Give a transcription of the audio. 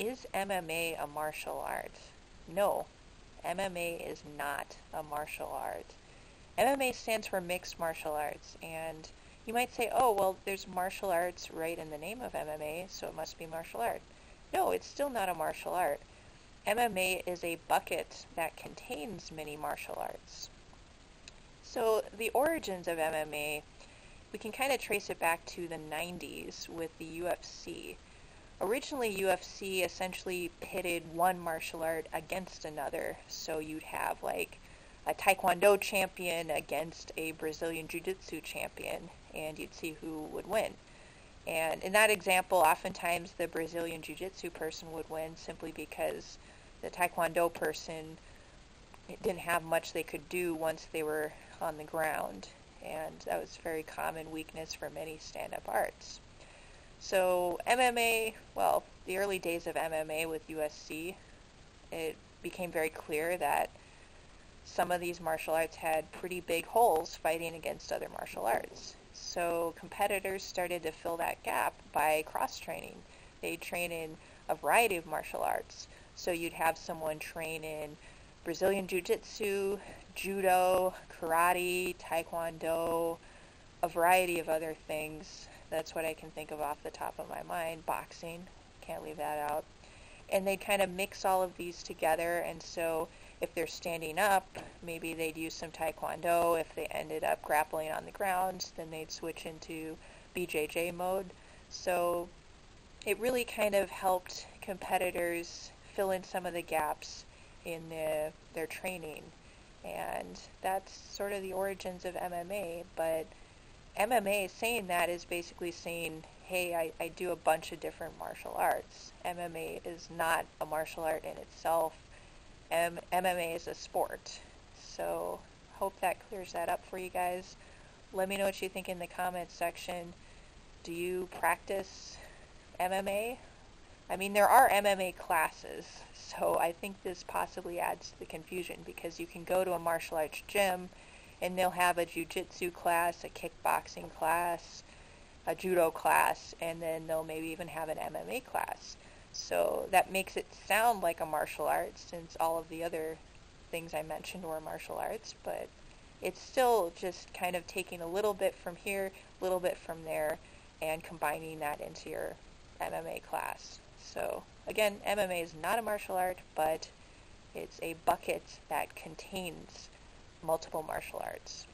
Is MMA a martial art? No, MMA is not a martial art. MMA stands for mixed martial arts, and you might say, oh, well, there's martial arts right in the name of MMA, so it must be martial art. No, it's still not a martial art. MMA is a bucket that contains many martial arts. So the origins of MMA, we can kind of trace it back to the 90s with the UFC. Originally, UFC essentially pitted one martial art against another. So you'd have like a Taekwondo champion against a Brazilian Jiu-Jitsu champion, and you'd see who would win. And in that example, oftentimes the Brazilian Jiu-Jitsu person would win simply because the Taekwondo person didn't have much they could do once they were on the ground. And that was a very common weakness for many stand-up arts. So MMA, well, the early days of MMA with USC, it became very clear that some of these martial arts had pretty big holes fighting against other martial arts. So competitors started to fill that gap by cross-training. They train in a variety of martial arts. So you'd have someone train in Brazilian Jiu-Jitsu, Judo, Karate, Taekwondo, a variety of other things. That's what I can think of off the top of my mind. Boxing, can't leave that out. And they'd kind of mix all of these together, and so if they're standing up, maybe they'd use some Taekwondo. If they ended up grappling on the ground, then they'd switch into BJJ mode. So it really kind of helped competitors fill in some of the gaps in their training. And that's sort of the origins of MMA. But MMA saying that is basically saying, hey, I do a bunch of different martial arts. MMA is not a martial art in itself. MMA is a sport. So hope that clears that up for you guys. Let me know what you think in the comments section. Do you practice MMA? I mean, there are MMA classes, so I think this possibly adds to the confusion because you can go to a martial arts gym and they'll have a jiu-jitsu class, a kickboxing class, a judo class, and then they'll maybe even have an MMA class. So that makes it sound like a martial art since all of the other things I mentioned were martial arts, but it's still just kind of taking a little bit from here, a little bit from there, and combining that into your MMA class. So again, MMA is not a martial art, but it's a bucket that contains multiple martial arts.